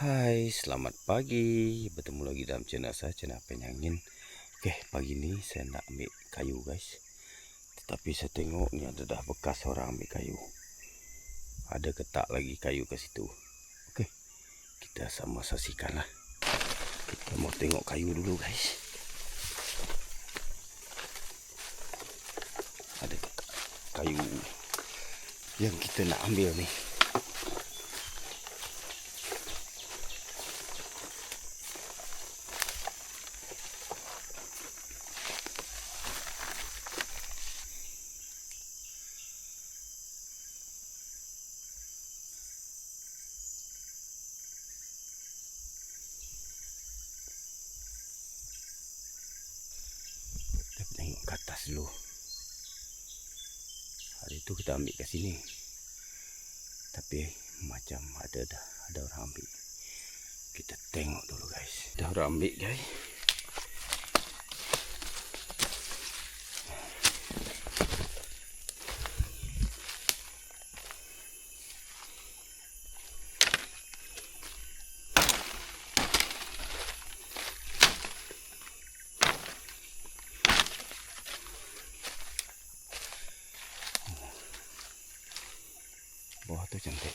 Hai, selamat pagi. Bertemu lagi dalam channel saya, channel Penyangin. Oke, pagi ini saya nak ambil kayu guys. Tetapi saya tengok ni ada dah bekas orang ambil kayu. Ada ketak lagi kayu ke situ. Oke, kita sama saksikanlah. Kita mau tengok kayu dulu guys. Ada ketak kayu yang kita nak ambil ni. Tengok ke atas dulu. Hari itu kita ambil ke sini. Tapi macam ada orang ambil. Kita tengok dulu guys. Ada orang ambil guys. Bawah tu cantik.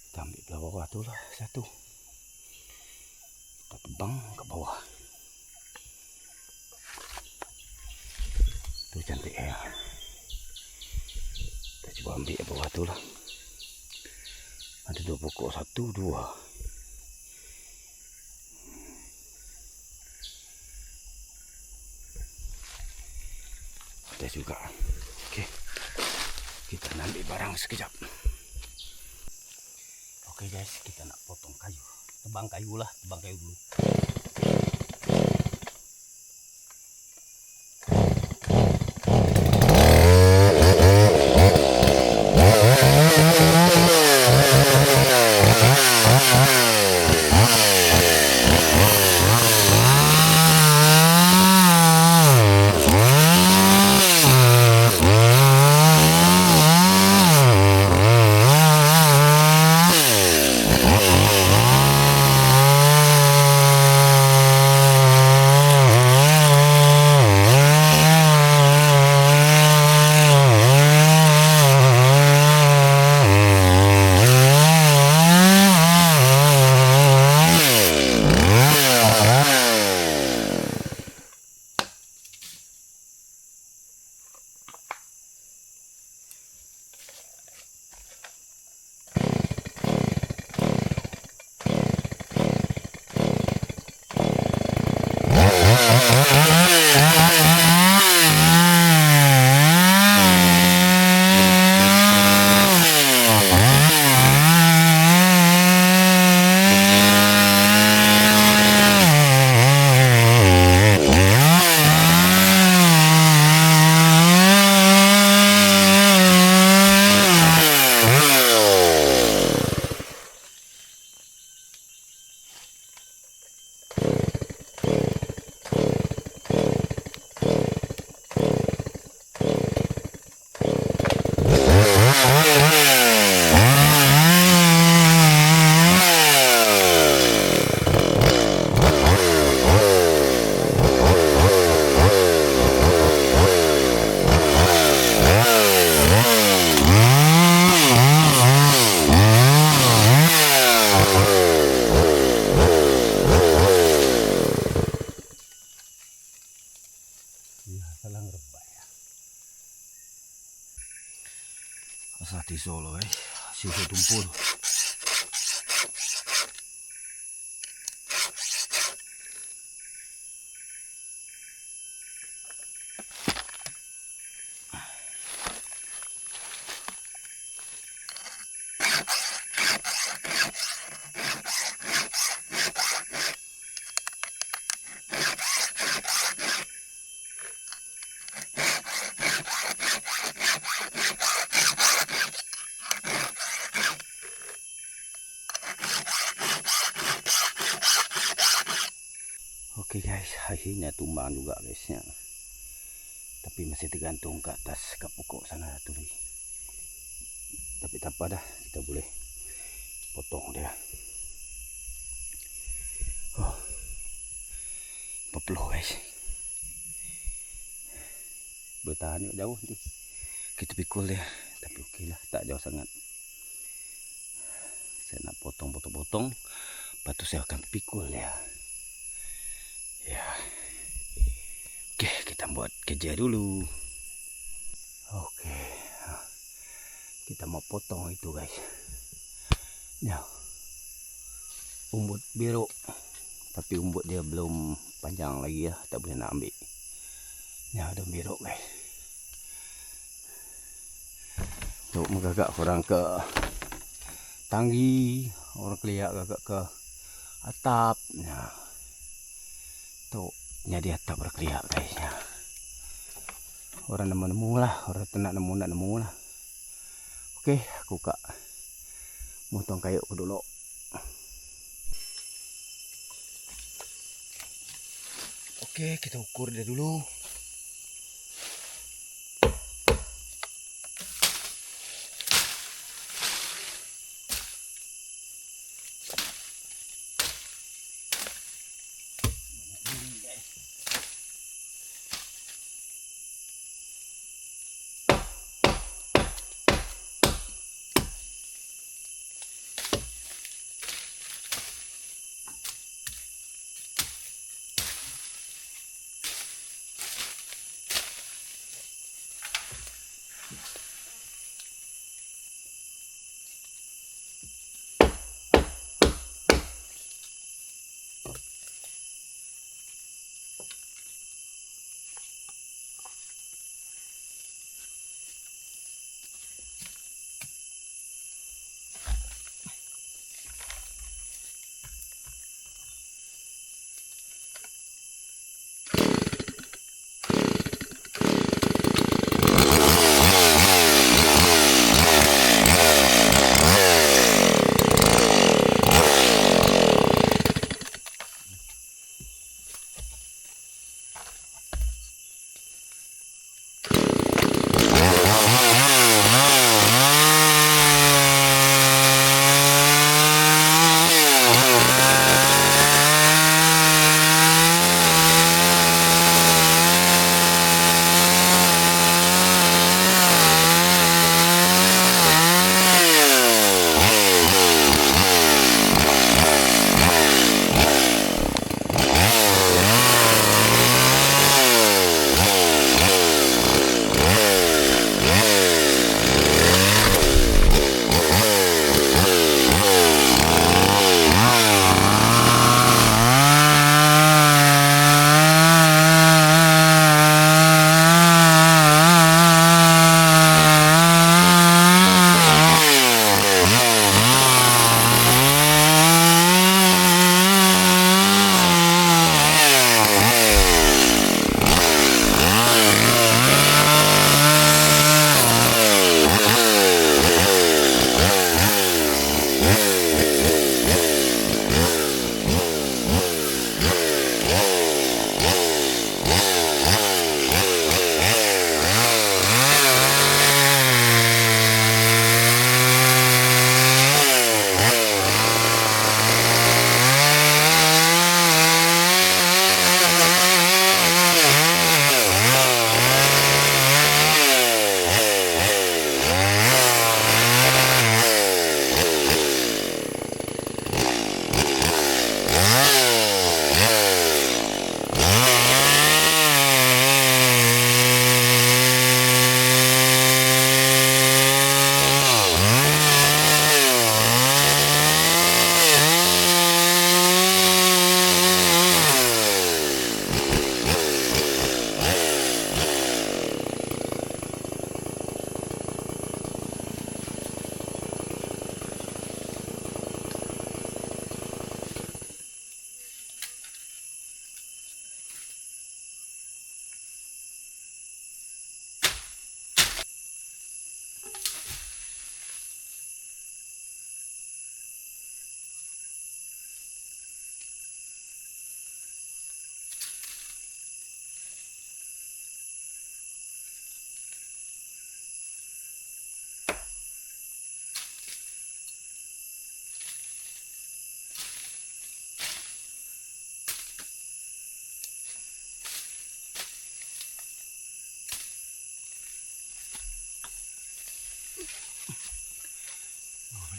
Kita ambil belah bawah tu lah satu. Kita tebang ke bawah. Tu cantik ya. Kita cuba ambil bawah tu lah. Ada dua pokok, satu, dua. Ada juga. Okey. Kita nak ambil barang sekejap. Okey guys, kita nak potong kayu. Tebang kayu lah, tebang kayu dulu. Salang rebay. Asati solo guys. Sisa tumpul. Oke guys, akhirnya tumbang juga guysnya. Tapi masih tergantung ke atas ke pokok sana tuli. Tapi tak apa dah, kita boleh potong dia. Oh, berpeluh guys. Bertahan yuk jauh nanti kita pikul dia, tapi okey lah, tak jauh sangat. Saya nak potong, lepas tu saya akan pikul dia. Ya. Okey, kita buat kerja dulu. Okey. Kita mau potong itu guys. Ya. Umbut biru. Tapi umbut dia belum panjang lagi ya, tak boleh nak ambil. Ya, ada biru guys. Untuk menggagak orang ke tanggi, orang keliak gagak ke atap. Nah, tu jadi atap berkeliak guys ya. Orang nemu lah, orang tu nak nemu lah. Okey, aku kak motong kayu aku dulu. Okey, kita ukur dia dulu.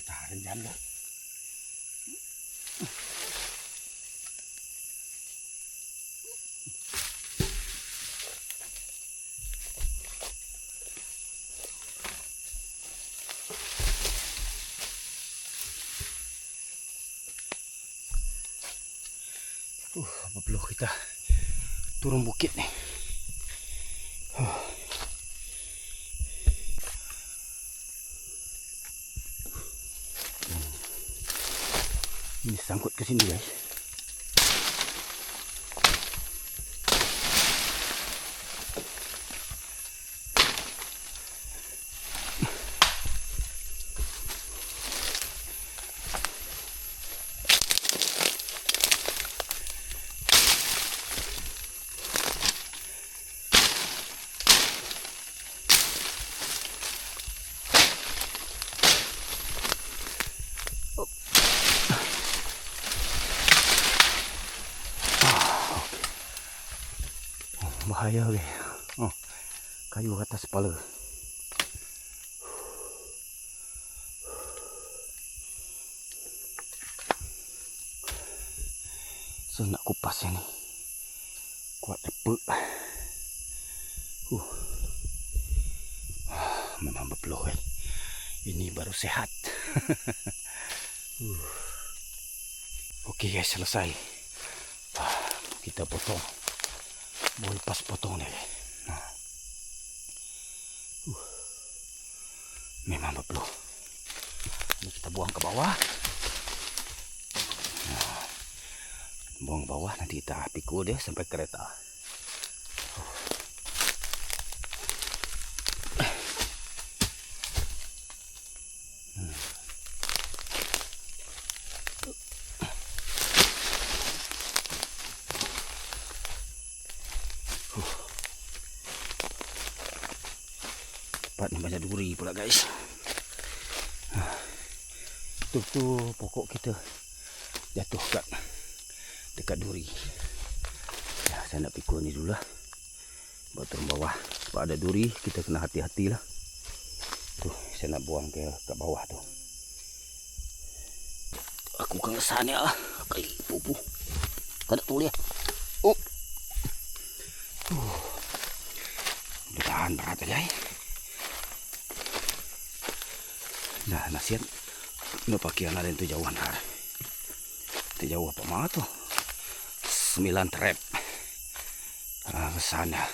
Renjam dah. Apa perlu kita turun bukit nih. Ini sangkut ke sini guys. Bahaya guys. Oh, kayu atas kepala. So nak kupas ini. Kuat tepuk. Memang berpeluh guys. Ini baru sehat. Okey guys, selesai. Kita potong. Boleh pas potong ni. Memang berpeluh. Ini kita buang ke bawah. Buang ke bawah, nanti kita pikul dia sampai kereta. Tempat ni banyak duri pula guys. Tu pokok kita jatuh dekat duri. Ya, saya nak pikul ni dulu lah. Bawa turun bawah. Sebab ada duri, kita kena hati-hati lah. Tu, saya nak buang ke bawah tu. Aku kengesan ya. Kali pupu. Tak ada tu dia. Dia tahan berat aja. Nah, nasihat nak pakai anak itu jauhan har. Itu jauh apa mah tu? 9 trap. Ke sana.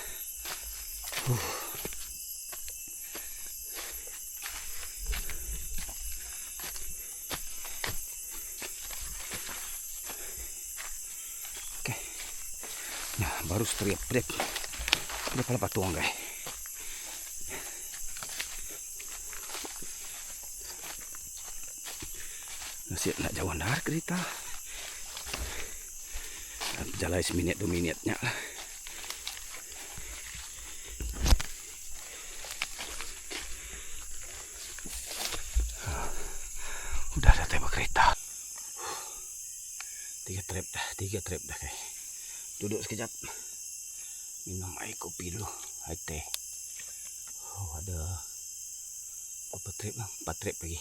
Okey. Nah, baru striap-striap. Dia pala patuang guys. Siap nak jauh dar kereta. Jalan seminit 2 minitnya lah. Udah ada tembak kereta. 3 trap dah guys. Duduk sekejap. Minum air kopi dulu. Air teh. Ada berapa trap lah? 4 trap lagi.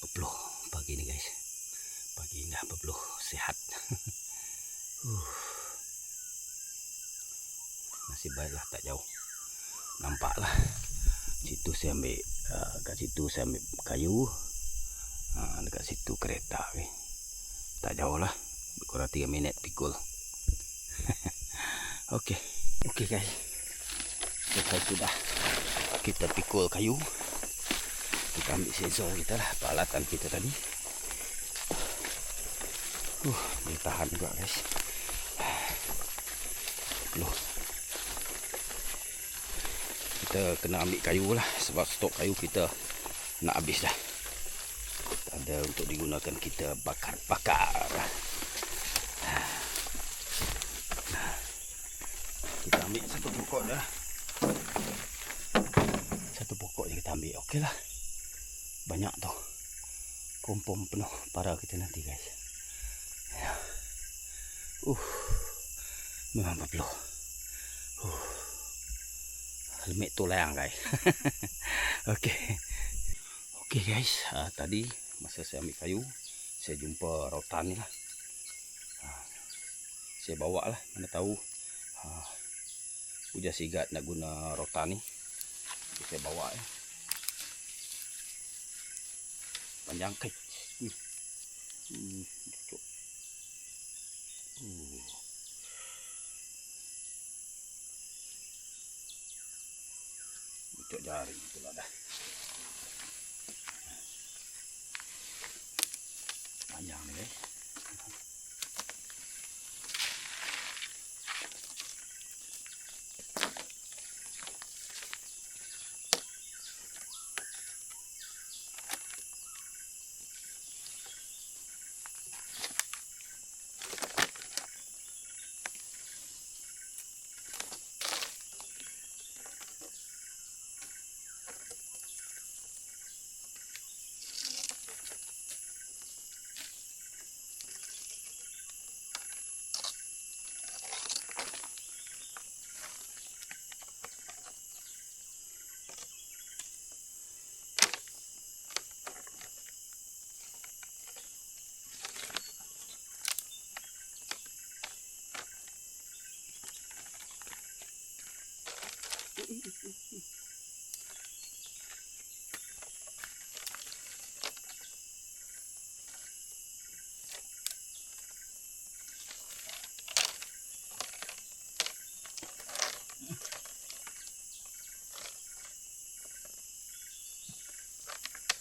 Berpeluh pagi ni guys. Pagi indah berpeluh sehat. Nasib baiklah tak jauh. Nampaklah. Situ saya ambil kat situ saya ambil kayu. Dekat situ kereta okay. Tak jauh lah. Kurang 3 minit pikul. Okey guys. Selesai sudah. Kita pikul kayu. Kita ambil scissor kita lah, peralatan kita tadi. Boleh tahan juga guys. Loh. Kita kena ambil kayu lah, sebab stok kayu kita nak habis dah. Ada untuk digunakan kita bakar-bakar. Kita ambil satu pokok dah. Satu pokok je kita ambil, okey lah. Banyak tu. Kompom penuh para kita nanti guys. Memang berpeluh. Lemik tu layang guys. Okey. Okey guys, tadi masa saya ambil kayu, saya jumpa rotan ni lah. Saya bawa lah, mana tahu Uja Sigat nak guna rotan ni. Jadi saya bawa ya. Panjang kek. Cucuk. Cucuk jari itulah dah. Panjang ni guys.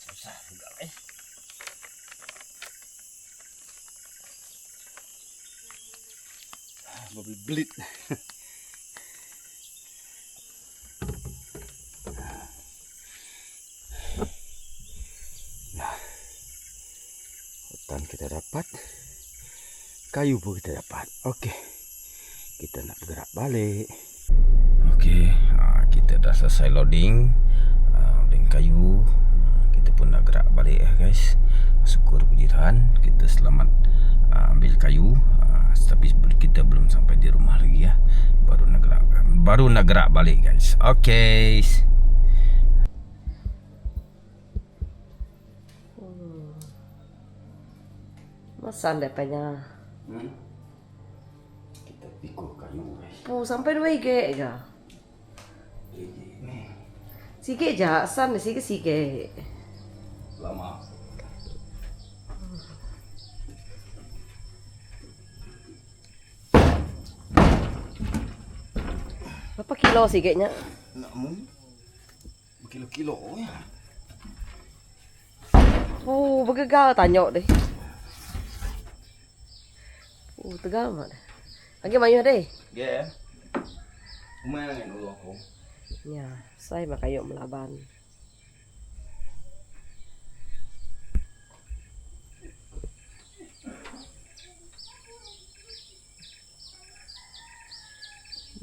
Susah juga guys. Berbelit. Nah, hutan kita dapat, kayu pun kita dapat. Okey, kita nak bergerak balik. Okey, kita dah selesai loading kayu. Kita pun nak gerak balik ya guys. Syukur puji Tuhan kita selamat ambil kayu. Tapi kita belum sampai di rumah lagi ya. Baru nak gerak balik guys. Okey. Masan dapatnya. Kita pikul kayu guys. Sampai 2 gig je. Sikit je, san sikit-sikit. Lama. Berapa kilo sikitnya? Nak berkilo-kilo ya. Bergegar tanyok deh. Tegal mak. Lagi mayuh deh. Ya. Lumayan kan dulu aku. Ya, saya mak kayu melaban.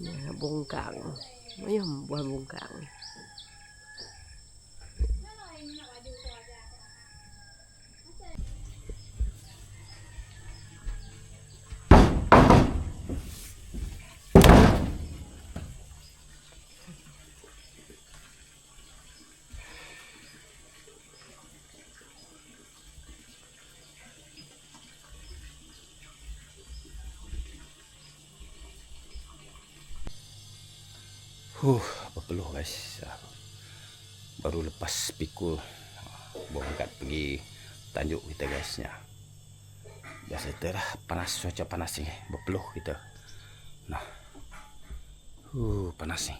Ya, bungkang. Mayuh buah bungkang. Berpeluh guys. Baru lepas pikul berangkat pergi Tanjung kita guysnya. Biasa kita lah panas, cuaca panas ni, berpeluh kita. Nah. Panas ni.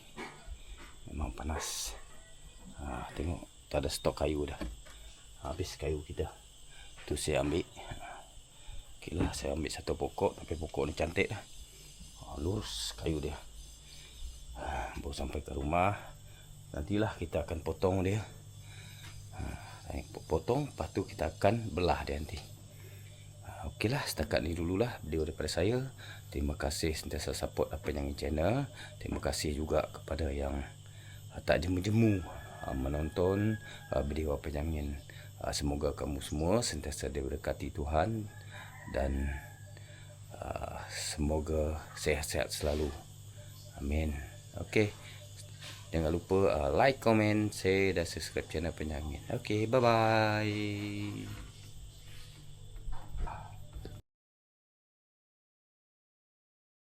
Memang panas. Tengok tak ada stok kayu dah. Habis kayu kita. Tu saya ambil. Okey lah, saya ambil satu pokok, tapi pokok ni cantik dah. Lurus kayu dia. Baru sampai ke rumah, nantilah kita akan potong dia. Potong, lepas tu kita akan belah dia nanti. Okeylah, setakat ni dululah video daripada saya. Terima kasih sentiasa support apa yang channel. Terima kasih juga kepada yang tak jemu-jemu menonton video apa yang ingin. Semoga kamu semua sentiasa diberkati Tuhan dan Semoga sehat-sehat selalu. Amin. Okey. Jangan lupa like, komen, share dan subscribe channel Penyangin. Okey, bye-bye.